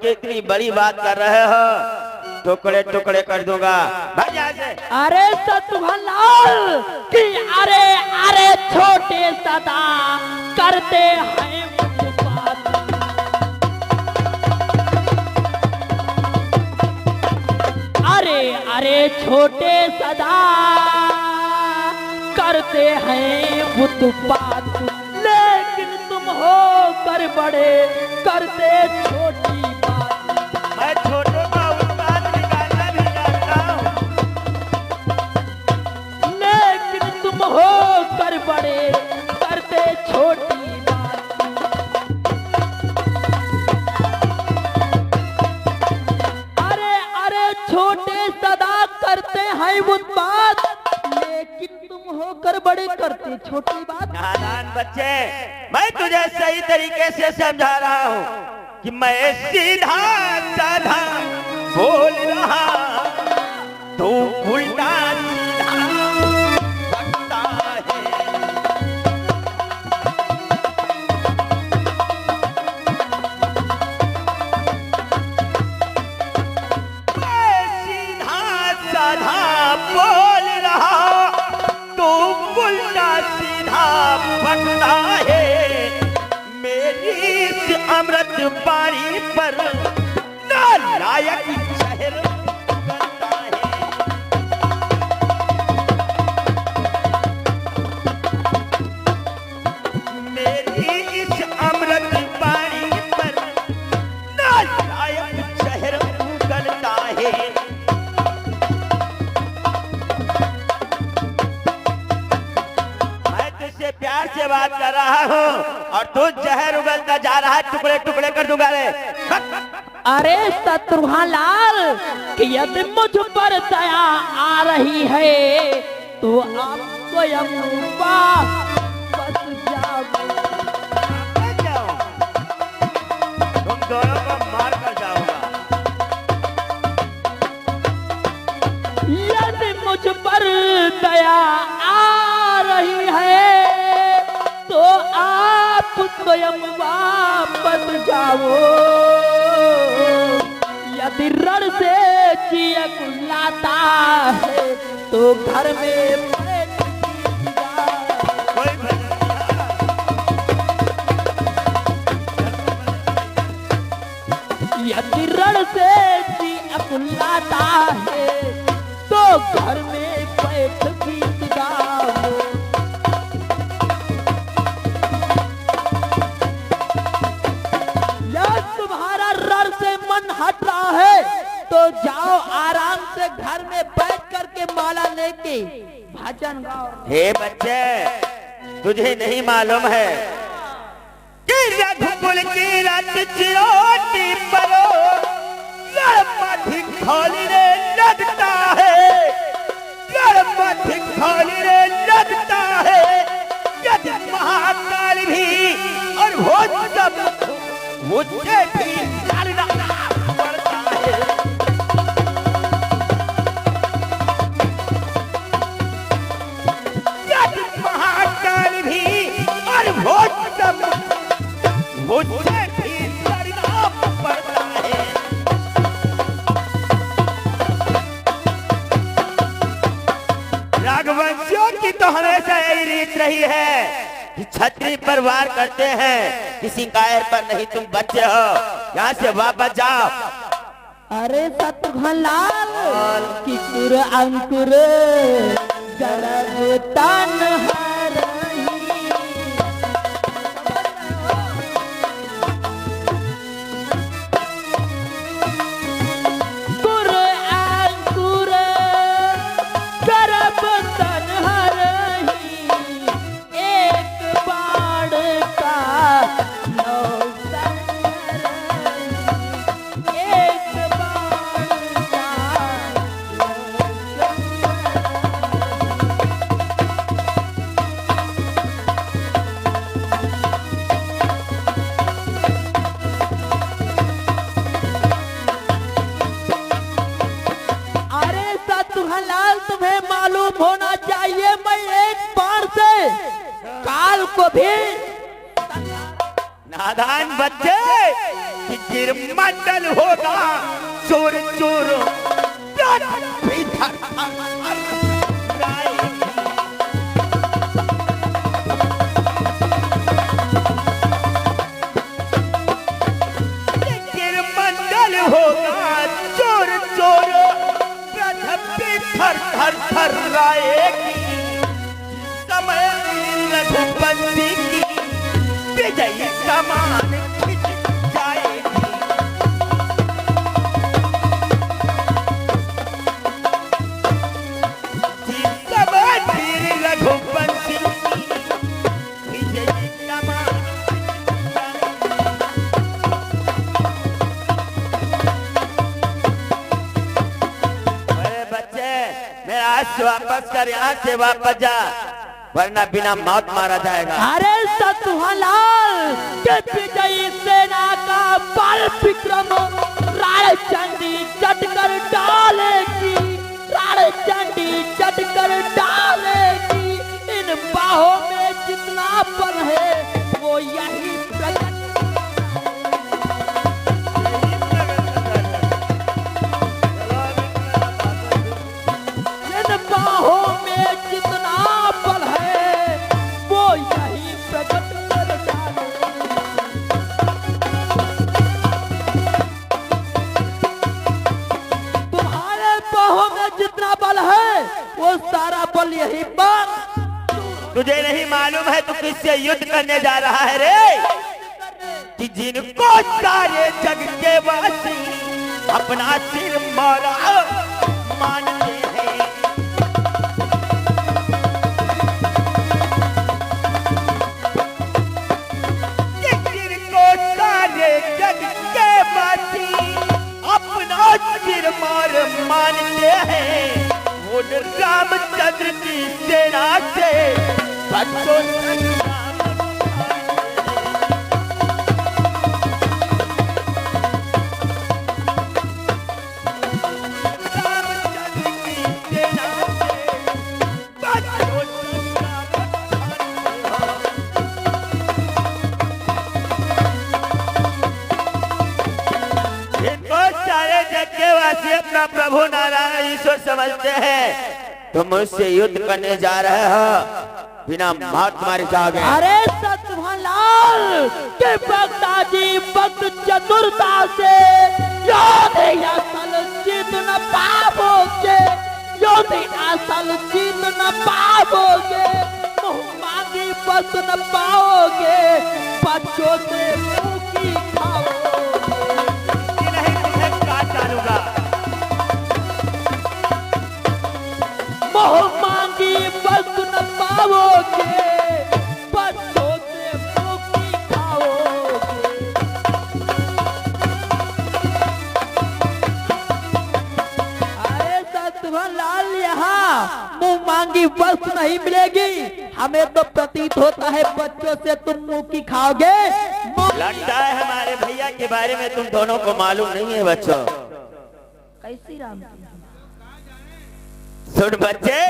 के इतनी बड़ी बात कर रहे हो, टुकड़े टुकड़े कर दूंगा। भाग यहाँ से। अरे सतभलाल कि अरे अरे छोटे सदा करते हैं बात। अरे अरे छोटे सदा करते हैं उत्पात, लेकिन तुम हो कर बड़े करते छोटी बात। मैं छोटों का उत्पाद निकालना भी जानता हूँ, लेकिन तुम हो कर बड़े करते छोटी बात। अरे अरे छोटे सदा करते हैं उत्पात, लेकिन तुम होकर बड़े करते छोटी बात। नादान बच्चे, मैं तुझे सही तरीके से समझा रहा हूँ कि मैं सीधा साधा बोल रहा, तू उल्टा सीधा भटकता है। मैं सीधा साधा बोल रहा, तू उल्टा सीधा भटकता है। मेरी इस अमृत बाणी पर नालायक शहर करता है। मेरी इस अमृत बाणी पर नालायक शहर करता है। मैं तुझसे प्यार से बात कर रहा हूँ और तू जहर उगलता जा रहा है, टुकड़े टुकड़े कर दूंगा रे। अरे शत्रुघ्नलाल कि यदि मुझ पर दया आ रही है तो आप स्वयं वापस जाओ। तुम दोनों को मार कर जाऊंगा। यदि मुझ पर दया आ रही है तो आप स्वयं वापस जाओ। यदि रण से चियक लाता है तो घर में बैठ जाओ। कोई भजन यदि रण से चियक लाता है तो घर में बैठ बीत जाओ। तुम्हारा रण से मन हट रहा है तो जाओ आराम से घर में बैठ करके माला लेके भजन गाओ। हे बच्चे, तुझे नहीं मालूम है कि रघुकुल की रत चिरोटी परो गणपति खोली रे लगता है। गणपति खोली रे लगता है। यदि महाकाल भी और भोज सब मुझे भी लड़ना पड़ता है। यदि महाकाल भी और भोज सब मुझे भी लड़ना पड़ता है। राघवंशियों की तो हमेशा यही रीत रही है कि छतरी पर वार करते हैं, किसी कायर पर नहीं। तुम बच्चे हो, यहाँ से वापस जाओ। अरे शत्रुघ्नलाल किशोर अंकुर गर्भ तन हरही। कुर अंकुर गर्भ तन हरही, एक बाण का नौसन हरही, एक बाण का नौसन तुम्हें मालूम होना चाहिए मैं एक बाण से काल को भी नादान बच्चे, कि गिरमंडल होगा चोर चोर भी थर गिरमंडल होगा चोर चोर पृथ्वी थर थर थर्राएगी। समय रघुपति की विजयी कमान खिंच जाएगी। समय रघुपति की विजयी कमान खिंच जाएगी। अरे बच्चे मेरा हाथ वापस कर, यहाँ से वापस जा, वरना बिना मौत मारा जाएगा। अरे सतुहलाल के विजयी सेना का बल विक्रम राय चंडी चटकर डालेगी, राय चंडी चटकर डालेगी। इन बाहों में जितना बल है वो यही प्रकट, इन बाहों में जितना बल है वो यही प्रकट कर डाले। तुम्हारे बाहों में जितना बल है वो सारा बल यही बल। तुझे नहीं मालूम है तू किससे युद्ध करने जा रहा है रे? कि जिनको सारे जग के वासी अपना सिर मौला मानते हैं। कि जिनको सारे जग के वासी अपना सिर मौल मानते हैं, वो रामचंद्र की सेना से बच्चों वासी अपना प्रभु नारायण ईश्वर समझते हैं। तुम मुझसे युद्ध करने जा रहे हो, बिना मौत मारे जाओगे। अरे सतभलाल के भक्ताजी भक्त चतुरता से योधे असल जीत न पाओगे, योधे असल जीत न पाओगे। मुँह मांगी बस न पाओगे, बच्चों से मुँह की खाओगे। मोह मांगी बस न पाओगे, बच्चों से मुक्ति खाओगे। अरे सतभलाल यहाँ मुँह मांगी बस नहीं मिलेगी, हमें तो प्रतीत होता है बच्चों से तुम मुँह की खाओगे। लगता है हमारे भैया के बारे में तुम दोनों को मालूम नहीं है बच्चों। कैसी राम सुन बच्चे,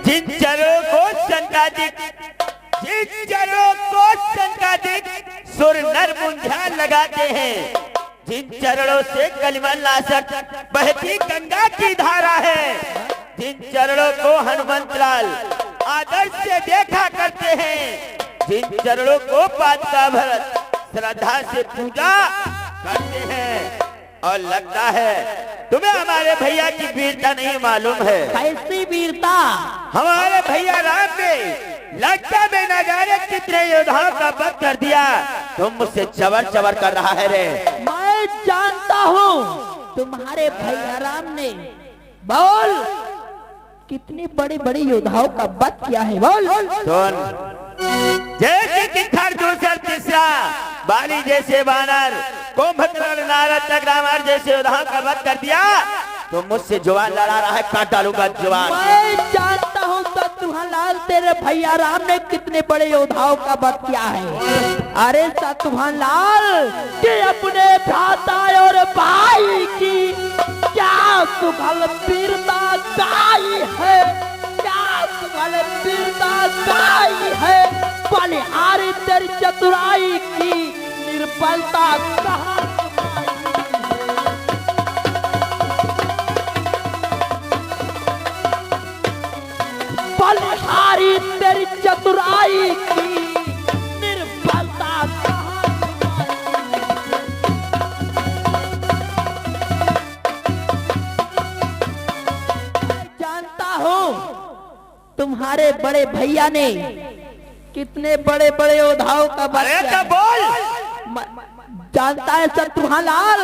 जिन चरों को संकादिक, जिन चरों को संकादिक सुर नर मुंझा लगाते हैं, जिन चरणों से कलिमल नासक बहती गंगा की धारा है, जिन चरणों को हनुमंत लाल आदर से देखा करते हैं, जिन चरणों को पादुका भरत श्रद्धा से पूजा करते हैं। और लगता है तुम्हें हमारे भैया की वीरता नहीं मालूम है। कैसी वीरता? हमारे भैया राम ने लंका में न जाने कितने योद्धाओं का वध कर दिया, तुम मुझसे चवर चवर कर रहा है रे। मैं जानता हूँ तुम्हारे भैया राम ने, बोल कितनी बड़ी बड़ी योद्धाओं का वध किया है, बोल। सुन, जैसे कि खरदूषण तीसरा, बाली जैसे बानर, कुंभकर्ण नारद तगरामर जैसे योद्धाओं का वध कर दिया, तो मुझसे जुबान लड़ा रहा है, काट डालूंगा जुबान। मैं जानता हूँ सतभलाल तेरे भैया राम ने कितने बड़े योद्धाओं का वध किया है। अरे सतभलाल के अपने भ्राता और भाई की क्या सुगल वीरता गाई है, क्या सुगल वीरता गाई है। बलिहारी तेरी चतुराई की, निर्बलता कहाँ बलिहारी तेरी चतुराई की निर्बलता कहाँ जानता हूँ तुम्हारे बड़े भैया ने कितने बड़े बड़े योद्धाओं का अरे बच्चा तो बोल जानता है शत्रुघ्न लाल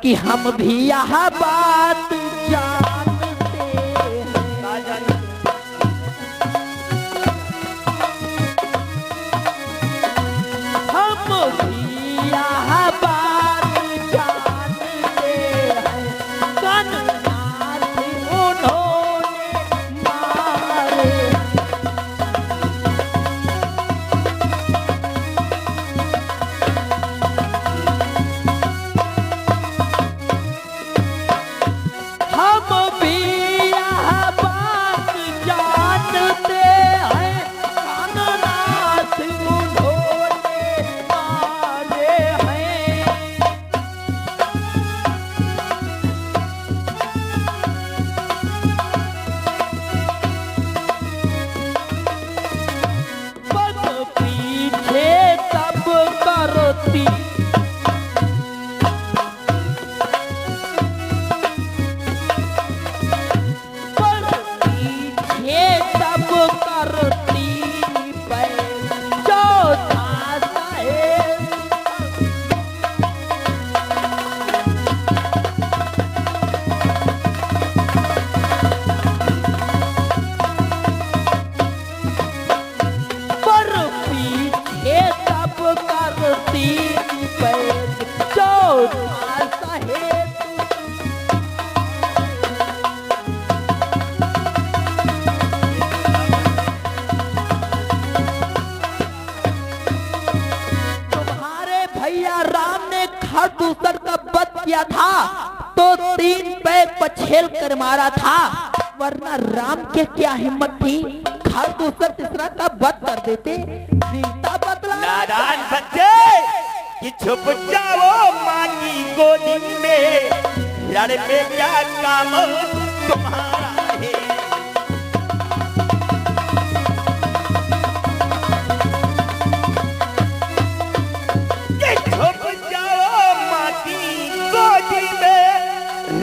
कि हम भी यह बात जानते हैं। हम भी यह बात जानते हैं कननाथ उन्होंने मारे। हम भी यह बात जानते हैं काननाथ उन्होंने मारे हैं। पग पीछे तब करती पर पीछे तब करती चौथा साहेब। पर पीछे तब करती चौथा साहेब। तुम्हारे भैया राम ने खरदूषण का वध किया था तो 3 पैर पछेल कर मारा था, वरना राम के क्या हिम्मत थी खरदूषण तीसरा का वध कर देते। वीरता बदला नादान बच्चे कि छुप जाओ माँ की गोदी में, लड़ पे क्या काम तुम्हारा है। ये छुप जाओ माँ की गोदी में,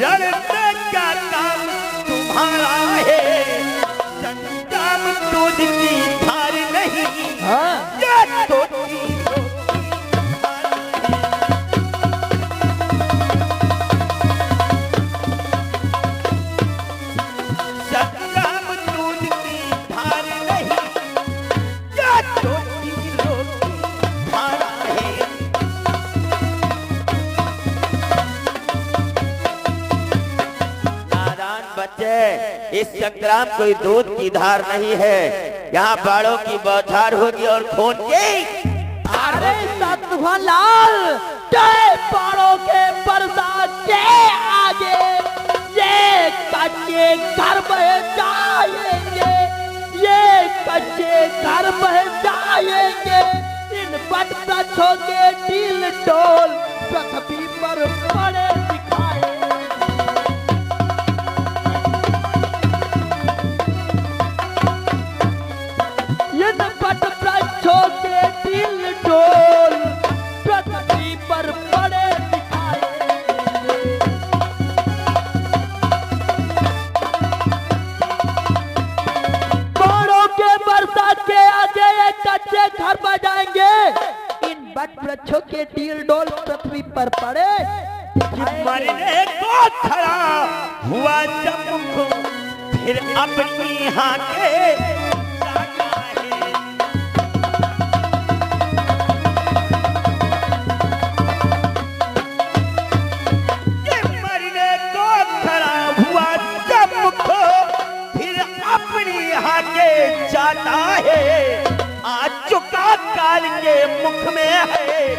लड़ पे क्या काम तुम्हारा है। संग्राम दूध की धार नहीं, हाँ। ये तो संग्राम दूध की धार नहीं, ये तो तीरों की धारा है। नादान बच्चे, इस संग्राम कोई दूध की धार नहीं है, यहाँ बाड़ों की बौछार होगी और खून की। अरे शत्रुघ्न लाल जय पाड़ों के बरसात के आगे ये कच्चे घर बह जाएंगे, ये कच्चे घर बह जाएंगे। इन बट वृक्षों के ढील डोल पृथ्वी पर पड़े दिखाए। इन बट वृक्षों के ढील डोल पृथ्वी पर पड़े दिखाए। बाड़ों के बरसात के आगे ये कच्चे घर बजाएंगे। इन बट वृक्षों के ढील डोल पृथ्वी पर पड़े दिखाएंगे। मरने को खड़ा हुआ जब मुख, फिर अपनी यहाँ के जागा है। ये मरने को खड़ा हुआ जब मुख, फिर अपनी यहाँ के जाता है। आ चुका काल के मुख में है,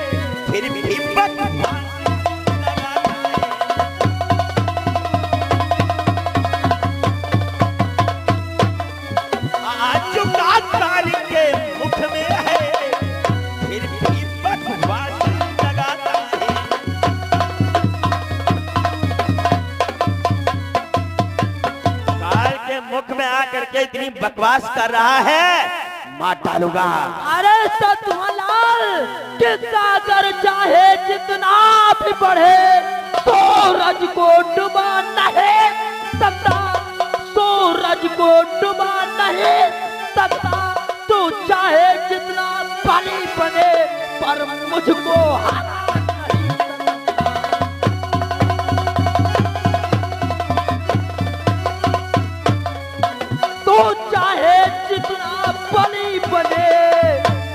फिर भी बदमाश आज चुका काल के मुख में है, फिर भी बदमाश करके इतनी बकवास कर रहा है, मार डालूंगा। अरे सतुलाल, किस्सा अगर चाहे जितना भी बढ़े, सूरज को डुबा नहीं सकता, सूरज को डुबा नहीं सकता। तू चाहे जितना बली बने, पर मुझको हरा तो चाहे जितना बली बने,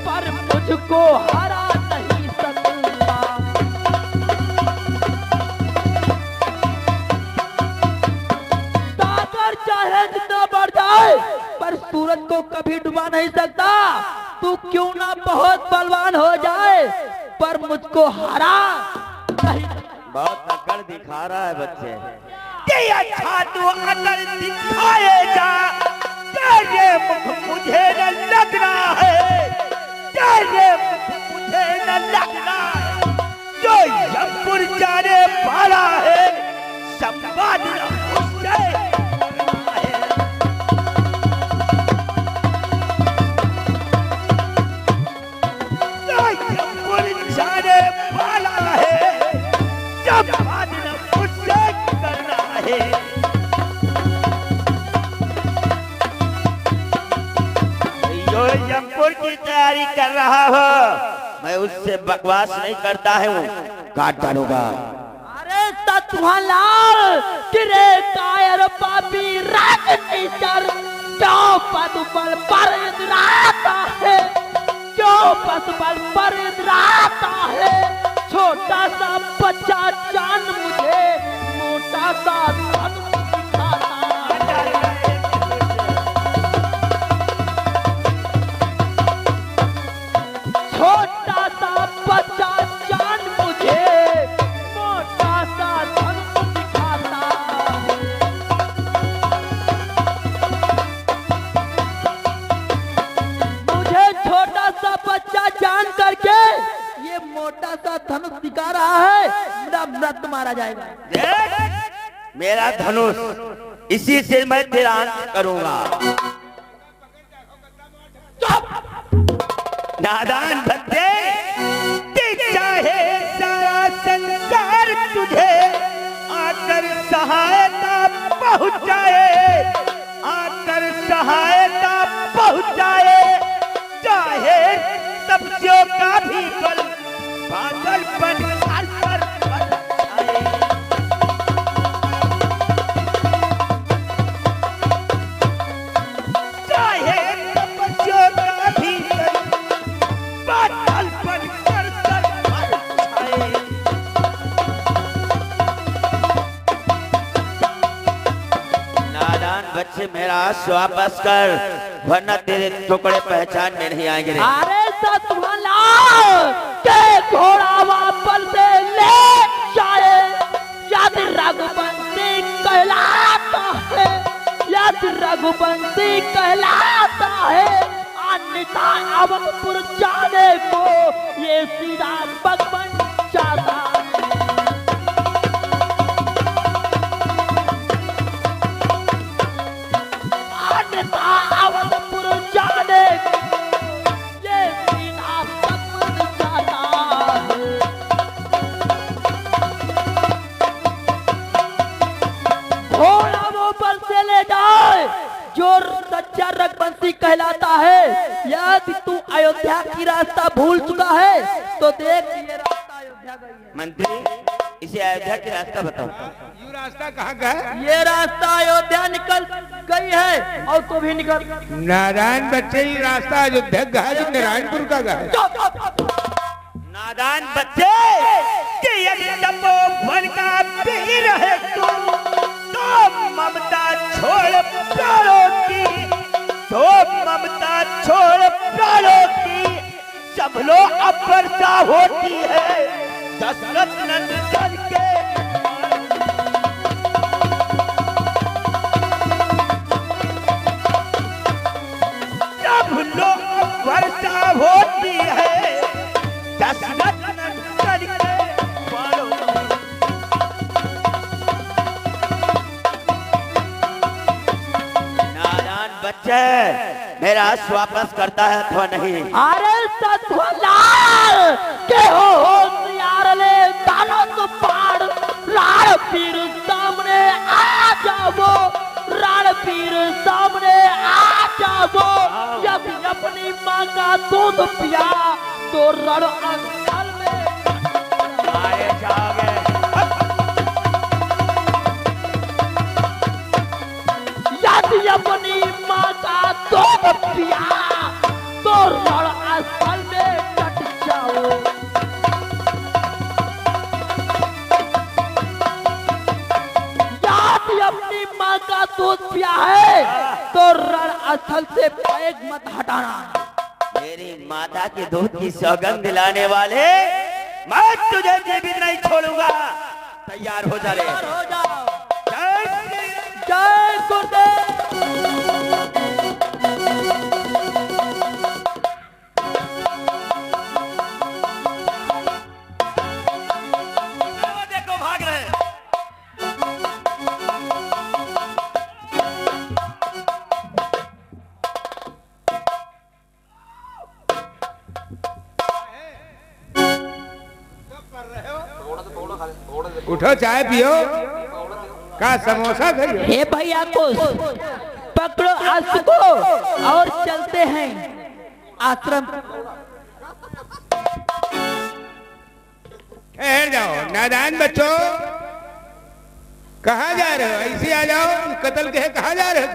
पर मुझको हरा नहीं सकता। सागर चाहे जितना बढ़ जाए, पर सूरज को कभी डुबा नहीं सकता। तू क्यों ना बहुत बलवान हो जाए, पर मुझको हरा नहीं सकता। बहुत अकड़ दिखा रहा है बच्चे। कि अच्छा तू अकड़ दिखाएगा, तेरे मुख मुझे न लग रहा है, तेरे मुख मुझे न लग रहा है। जो यमपुर जाने वाला है, संवाद उससे करना है। जो यमपुर जाने वाला है, संवाद उससे करना है। जो यमपुर की तैयारी कर रहा हो, मैं उससे बकवास नहीं करता हूँ, काट डालूंगा। अरे सतुलाल, किरे कायर पापी राजनीचर, क्यों पशुबल पर इतराता है, क्यों पशुबल पर इतराता है। छोटा सा बच्चा जान मुझे, मोटा सा धन दिखाता है। छोटा सा बच्चा जान मुझे, मोटा सा धन दिखाता है। मुझे छोटा सा बच्चा जान करके ये मोटा सा धनुष दिखा रहा है, मेरा व्रत मारा जाएगा। देख, मेरा धनुष, इसी से मैं तेरा अंत करूंगा। नादान बच्चे, चाहे सारा संसार तुझे आकर सहायता पहुंचाए, आकर सहायता पहुंचाए। चाहे तपस्या का भी बल पागलपन कर बचाए। चाहे तपस्या का भी बल पागलपन कर बचाए। नादान बच्चे, मेरा आंसू वापस कर, वरना तेरे टुकड़े पहचान में नहीं आएंगे रे। अरे सतुलाल, के घोड़ा वापस से ले जाए, यदि रघुवंशी कहलाता है, यदि रघुवंशी कहलाता है। अन्यथा अवधपुर जाने को ये सीधा भगवान चाहता है। अन्यथा अवधपुर जाने को ये सीधा भगवान चाहता है। घोड़ा वो पर से ले जाए, जो सच्चा रघुवंशी कहलाता है। यदि तू अयोध्या की रास्ता भूल चुका है, तो देख ये रास्ता अयोध्या गई है। मंत्री, इसे अयोध्या की रास्ता बताओ। ये रास्ता कहाँ का है? ये रास्ता अयोध्या निकल गई है, और तो भी निकल। नारायण बच्चे, ये रास्ता अयोध्या का है, जो नारायणपुर का है। नादान बच्चे, कि यदि तपोवन का वीर है तू, तो ममता छोड़ प्राणों की, तो ममता छोड़ प्राणों की। सब लोग अपर्दा होती है दशरथ नंदन के। सब लोग अपर्दा होती है दशरथ नंदन के बालों में। नारायण बच्चे मेरा आंसू वापस करता है अथवा नहीं? अरे सतलाल के हो होशियार ले दानो तो पाड़ राण पीर सामने आ जाओ, राण पीर सामने आ जाओ। जब अपनी माँ का दूध पिया तो रण अंचल में आए जाओगे। यदि अपनी माँ का दूध पिया तो रण अंचल में कट जाओ। यदि अपनी माँ का दूध पिया है तो रण स्थल से पैर मत हटाना। मेरी माता के दूध की सौगंध दिलाने वाले, मैं तुझे जीवित नहीं छोड़ूंगा। तैयार हो जा रे। हो जाओ। जय श्री राम। जय गुरुदेव। वो देखो भाग रहे हैं। उठो चाय पियो का समोसा खाइयो। हे भैया को पकड़ो आंसू को और चलते हैं आश्रम। ठहर जाओ नादान बच्चों, कहाँ जा रहे हो? ऐसे आ जाओ, कत्ल के कहाँ जा रहे हो?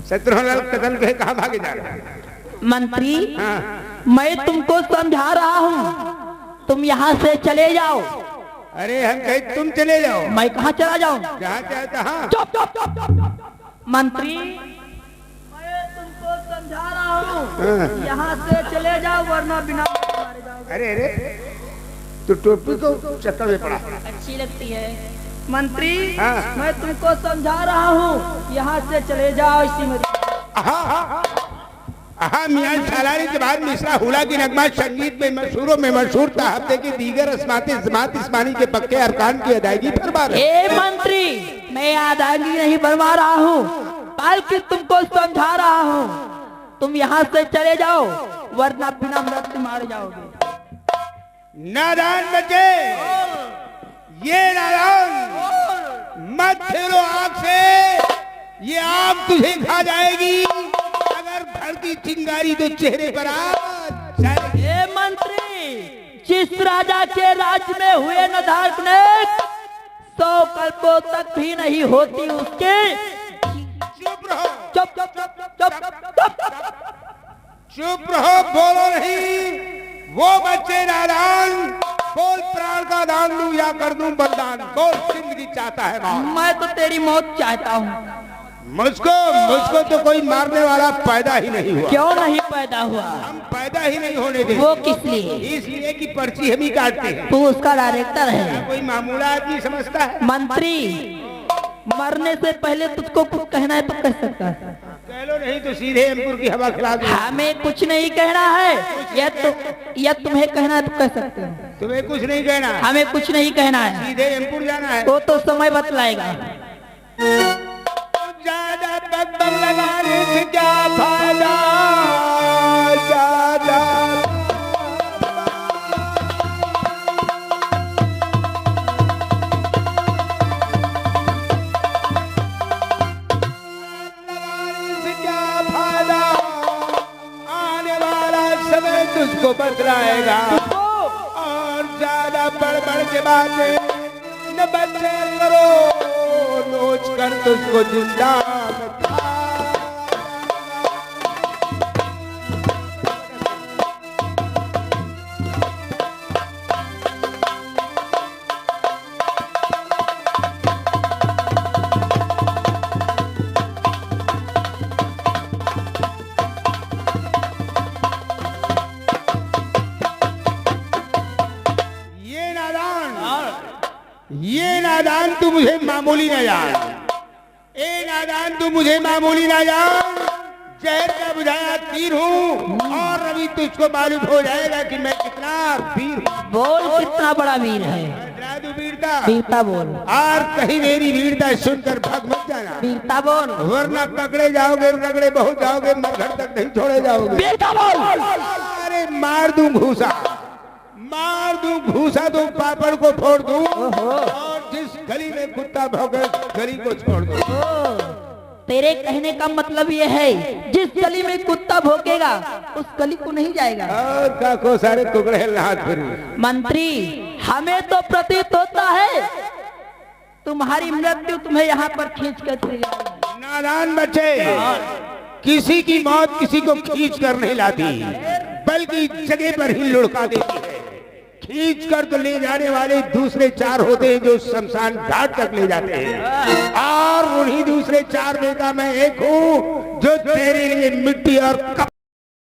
शत्रुघ्न कत्ल के कहाँ भागे जा रहे हैं? मंत्री हाँ। मैं तुमको समझा रहा हूँ, तुम यहाँ से चले जाओ। अरे हम कहीं तुम चले जाओ, मैं कहाँ चला जाऊँ? जहाँ चाहते। हाँ चुप चुप चुप चुप। मंत्री मैं तुमको समझा रहा हूँ, यहाँ से चले जाओ वरना बिना मारे जाओगे। अरे अरे तो टोपी को चक्कर में पड़ा। अच्छी लगती है मंत्री। हाँ। मैं तुमको समझा रहा हूँ, यहाँ से चले जाओ। इसी में हाँ मियाँ सालानी के बाद मिश्रा हुला की नगमा संगीत में मशहूरों में मशहूर था। हफ्ते की दीगर अस्माती जमात इस्मानी के पक्के अरकान की अदायगी फरमा रहे। ए मंत्री मैं अदायगी नहीं बनवा रहा हूँ, बल्कि तुमको समझा रहा हूँ। तुम यहाँ से चले जाओ वरना बिना मृत्यु मारे जाओगे। नादान बच्चे, ये नादान मत फेरो आग से, ये आग तुझे खा जाएगी। अगर भड़की चिंगारी तो चेहरे पर आ जाएगी। ए मंत्री, जिस राजा के राज्य में हुए न धार्मिक 100 कल्पों तक भी नहीं होती उसके। चुप रहो, चुप चुप चुप चुप चुप। चुप रहो, बोलो नहीं। वो बच्चे नादान, बोल प्राण का दान दूं या कर दूं बलिदान, बोल जिंदगी चाहता है मौत। मैं तो तेरी मौत चाहता हूँ। मुझको तो कोई मारने वाला पैदा ही नहीं हुआ। क्यों नहीं पैदा हुआ? हम पैदा ही नहीं होने देते। वो किस लिए? इसलिए कि पर्ची हम ही काटते हैं। तू उसका डायरेक्टर है। कोई मामूला आदमी समझता है। मंत्री मरने से पहले तुझको कुछ कहना है तो कह सकता है। कह लो, नहीं तो सीधे एमपुर की हवा खिला दो। हमें कुछ नहीं कहना है, या तुम्हें कहना है तो कह सकते हो। तुम्हें कुछ नहीं कहना, हमें कुछ नहीं कहना है, सीधे एमपुर जाना है। वो तो समय बतलाएगा। ज्यादा बकबक लगाने से क्या फायदा, ज्यादा तुझको बतलाएगा। और ज्यादा बढ़ के बातें न बच्चे करो, नोच कर तुझको जिंदा तू मुझे मामूली ना जान, ए नादान तू मुझे मामूली ना जान, जहर का बुझाया तीर हूँ और अभी तुझको मालूम हो जाएगा कि मैं कितना वीर हूँ। बोल कितना बड़ा वीर है। डरा दूं वीरता? वीरता बोल। और कहीं मेरी वीरता सुनकर भाग मत जाना, वीरता बोल। वरना पकड़े जाओगे, रगड़े बहुत जाओगे, मरघट तक नहीं छोड़े जाओगे। वीरता बोल। अरे मार दूं घूसा, मार दूं घूसा, तो पापड़ को फोड़ दूं और जिस गली में कुत्ता भौंके गली को छोड़ दूं। तेरे कहने का मतलब ये है जिस गली में कुत्ता भौंकेगा उस गली को नहीं जाएगा। और काको सारे टुकड़े हाथ फिर। मंत्री, हमें तो प्रतीत होता है तुम्हारी मृत्यु तुम्हें यहाँ पर खींच कर चली जाएगी। नादान बच्चे, किसी की मौत किसी को खींच कर नहीं लाती, बल्कि जगह पर ही लुढ़का देती है। खींच कर तो ले जाने वाले दूसरे चार होते हैं जो शमशान घाट तक ले जाते हैं, और उन्हीं दूसरे चार में का मैं एक हूँ जो तेरे लिए मिट्टी और